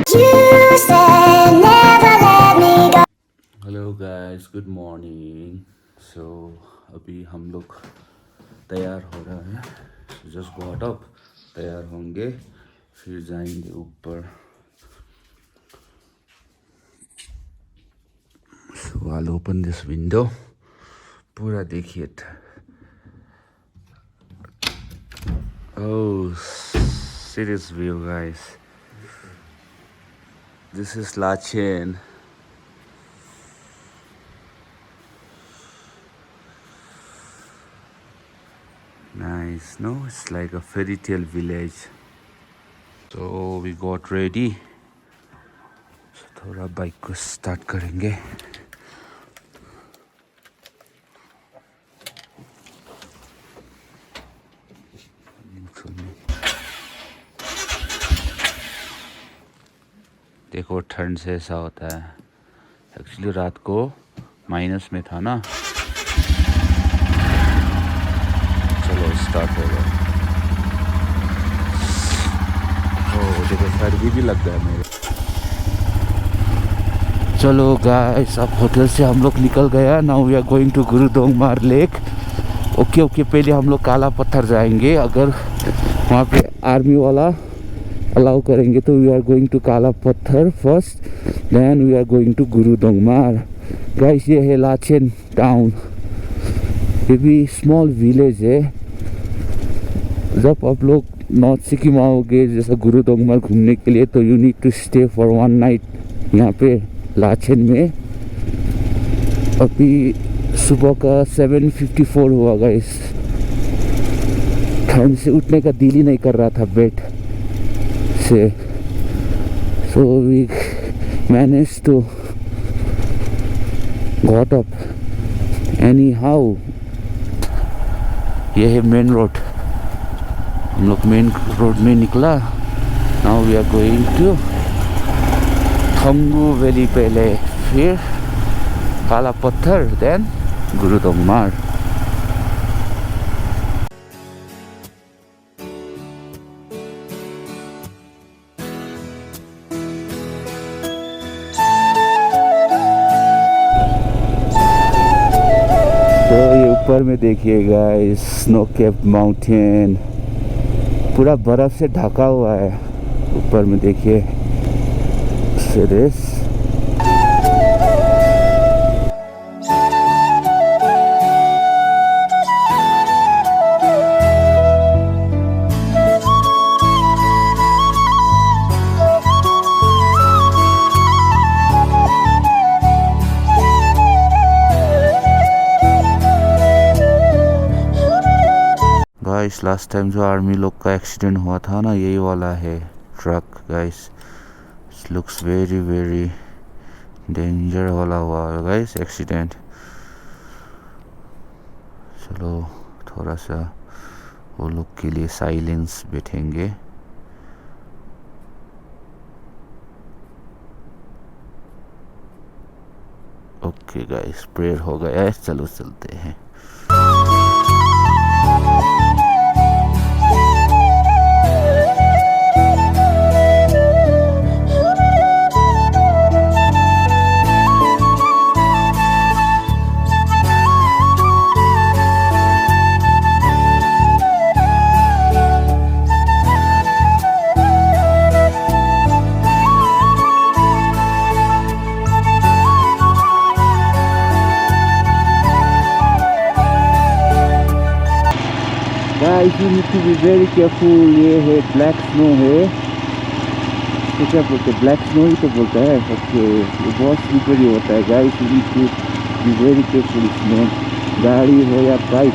Hello guys, good morning. So अभी हम लोग तैयार हो रहे हैं। जस्ट गॉट अप, तैयार होंगे फिर जाएंगे ऊपर। So I open this window, पूरा देखिए। Oh, serious view guys, this is Lachen. Nice, no? It's like a fairy tale village. So we got ready. So थोड़ा बाइक को स्टार्ट करेंगे। देखो ठंड से ऐसा होता है। एक्चुअली रात को माइनस में था ना। चलो स्टार्ट हो गया। ओह देखो, सर्दी भी लग गया मेरे। चलो गाइस, अब होटल से हम लोग निकल गया। Now we are going to Gurudongmar lake. Okay, पहले हम लोग काला पत्थर जाएंगे। अगर वहाँ पे आर्मी वाला अलाउ करेंगे तो we are going to Kala Patthar first, then we are going to Gurudongmar. Guys, ये है लाचेन टाउन। ये भी स्मॉल विलेज है। जब आप लोग नॉर्थ सिक्किम आओगे जैसा गुरुदोंगमार घूमने के लिए, तो you need to stay for 1 night यहाँ पे लाचेन में। अभी सुबह का 7:54 हुआ गाइस। ठंड से उठने का दिल ही नहीं कर रहा था बेड से। So we manage to got up anyhow. ये है मेन रोड। हम लोग मेन रोड में निकला। Now we are going to Thangu valley, पहले फिर काला पत्थर, देन गुरुदोंगमार। तो ये ऊपर में देखिएगा, स्नो कैप्ड माउंटेन पूरा बर्फ से ढका हुआ है। ऊपर में देखिए सीरीज। गाइस, लास्ट टाइम जो आर्मी लोग का एक्सीडेंट हुआ था ना, यही वाला है truck guys. It looks very very danger वाला हुआ गाइस एक्सीडेंट। चलो थोड़ा सा वो लोग के लिए साइलेंस बैठेंगे। ओके गाइस, प्रेयर हो गया, चलो चलते हैं। Guys, you need to be very careful. ये है ब्लैक स्नो है। तो क्या बोलते हैं, ब्लैक स्नो ही तो बोलता है। ओके, ये बहुत स्लिपरी होता है guys. You need to be very careful इसमें, गाड़ी हो या बाइक।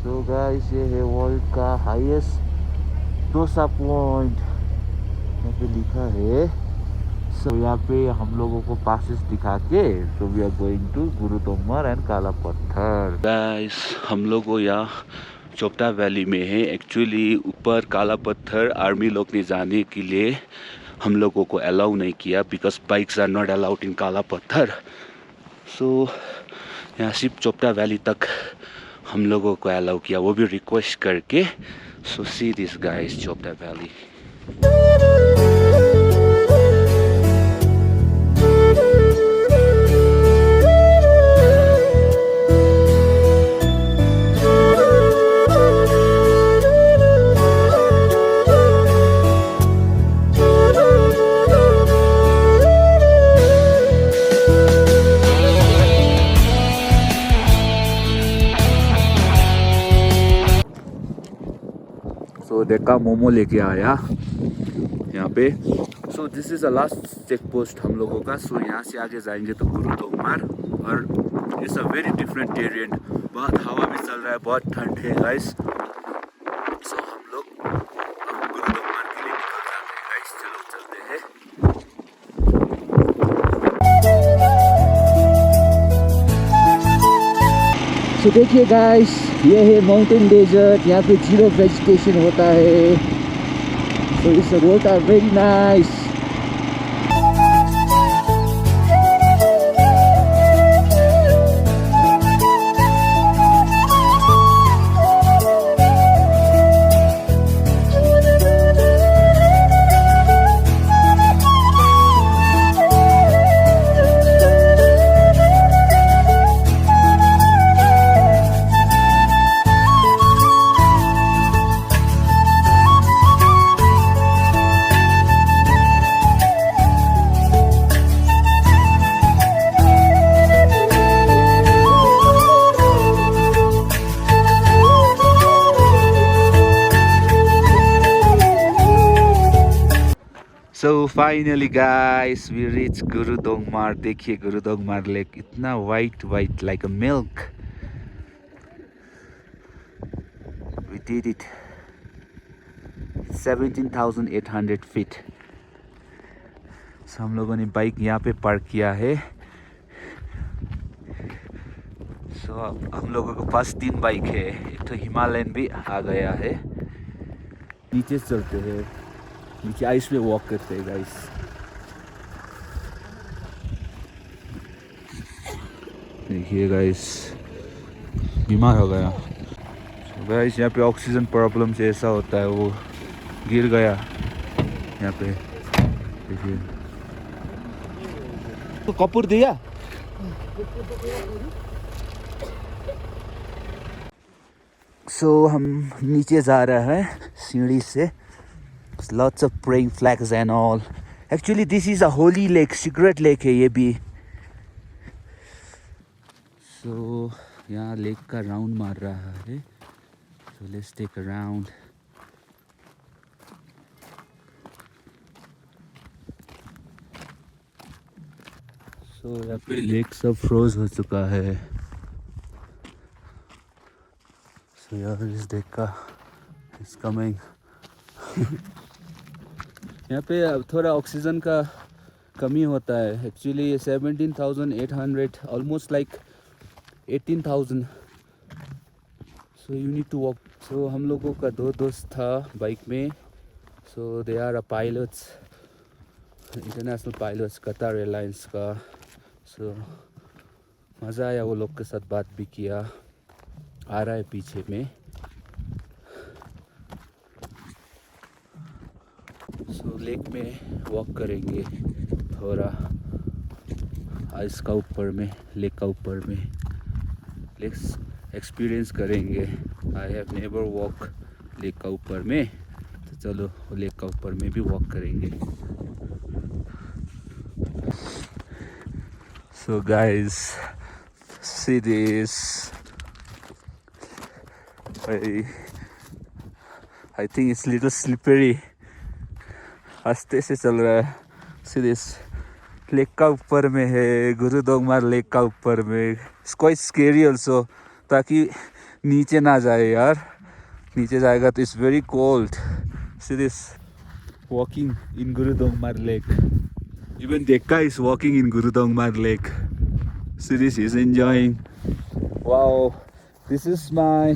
तो गाइस, ये है वर्ल्ड का हाईएस्ट डोसा पॉइंट। यहाँ पे लिखा है। सो यहाँ पे हम लोगों को पासेस दिखा के, so we are going to Gurudongmar and Kala Patthar. Guys, हम लोग को यहाँ चोपटा वैली में है। एक्चुअली ऊपर काला पत्थर आर्मी लोग ने जाने के लिए हम लोगों को अलाउ नहीं किया, because bikes are not allowed in Kala Patthar. सो यहाँ सिर्फ चोपटा वैली तक हम लोगों को अलाउ किया, वो भी रिक्वेस्ट करके. So see this guys, Chopta valley. So देखा मोमो लेके आया यहाँ पे. So this is the last check post हम लोगों का. सो यहाँ से आगे जाएंगे तो गुरुदोंगमार, और इट्स अ वेरी डिफरेंट टेरियन. बहुत हवा भी चल रहा है, बहुत ठंड है गाइस. सो हम लोग अब गुरुदोंगमार के लिए निकल जाते हैं गाइस. चलो चलते हैं. तो देखिए गाइस, ये है माउंटेन डेजर्ट. यहाँ पे जीरो वेजिटेशन होता है. सो इस road are very nice. So finally guys, we reached Gurudongmar. देखिए गुरुदोंगमार लेक, इतना white like a milk. We did it. 17,800 feet. So हम लोगों ने बाइक यहाँ पे पार्क किया है. So अब हम लोगों के पास 3 बाइक है. एक तो हिमालयन भी आ गया है. नीचे चलते हैं, नीचे आइस में वॉक करते हैं गाइस. देखिए गाइस, बीमार हो गया. गाइस यहाँ पे ऑक्सीजन प्रॉब्लम से ऐसा होता है, वो गिर गया यहाँ पे. देखिए तो कपूर दिया. सो हम नीचे जा रहे हैं सीढ़ी से. Lots of praying flags and all. Actually this is a holy lake, secret lake है ये भी. So यहाँ लेक का राउंड मार रहा है. So let's take a round. So यहाँ पे लेक सब फ्रोज हो चुका है. So यार इस देखा is coming. यहाँ पे थोड़ा ऑक्सीजन का कमी होता है. Actually 17,800, almost like 18,000. So you need to walk. So हम लोगों का 2 दोस्त था बाइक में. So they are pilots, international pilots, Qatar airlines का. सो मज़ा आया वो लोग के साथ, बात भी किया. आ रहा है पीछे में. सो लेक में वॉक करेंगे थोड़ा, आइस का ऊपर में, लेक का ऊपर में. लेट्स एक्सपीरियंस करेंगे. I have never walk lake का ऊपर में, तो चलो लेक का ऊपर में भी वॉक करेंगे. So guys see this. I think it's little slippery. आस्ते से चल रहा है. सीधे लेक का ऊपर में है, गुरुदोंगमार लेक का ऊपर में. इट्स क्वाइट स्केरी ऑल्सो, ताकि नीचे ना जाए यार. नीचे जाएगा तो इट्स वेरी कोल्ड. सीधे walking in Gurudongmar lake. Even देखा is walking in Gurudongmar lake. सीधे is enjoying. Wow, this is my,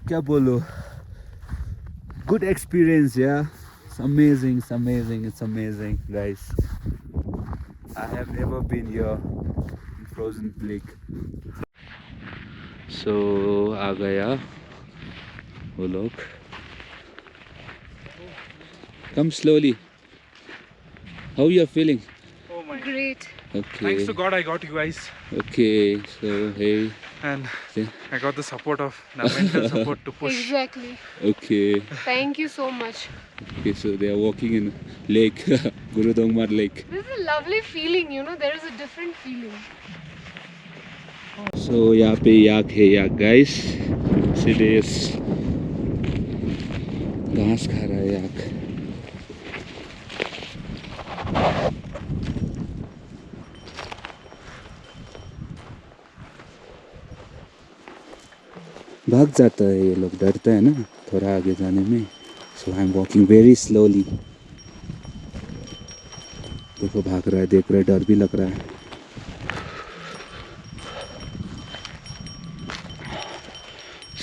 क्या बोलो, good experience. Yeah, it's amazing, it's amazing, it's amazing guys. I have never been here in frozen lake. So आ गया वो लोग. Come slowly. How you are feeling? Oh my. Great. Okay. Thanks to God I got you guys. Okay. So hey. And See? I got the support of the mental support to push. Exactly. Okay. Thank you so much. Okay. So they are walking in lake, Gurudongmar lake. This is a lovely feeling, you know, there is a different feeling. So यहाँ पे याक है याक guys. See this. घास खा रहा है याक. भाग जाता है ये लोग, डरता है ना थोड़ा आगे जाने में. So I am walking very slowly. देखो भाग रहा है, देख रहा है, डर भी लग रहा है.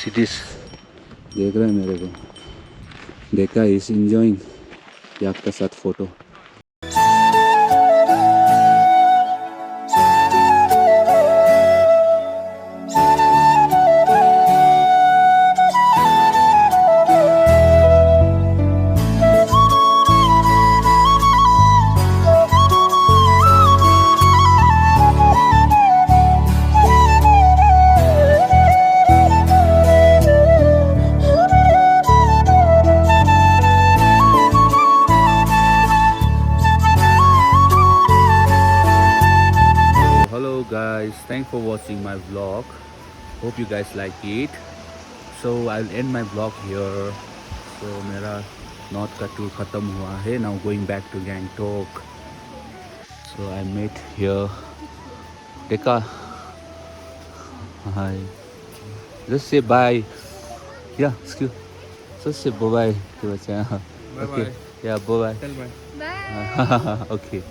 सीधीस देख रहा है मेरे को, देखा इज इंजॉइंग याक का साथ photo. Guys, thanks for watching my vlog. Hope you guys like it. So I'll end my vlog here. So मेरा north का tour खत्म हुआ है. Now going back to Gangtok. So I met here. Deka. Hi. Just say bye. Yeah, excuse. Just say bye bye to the channel. Bye Okay. bye. Yeah, bye bye. Tell bye. Bye. Okay.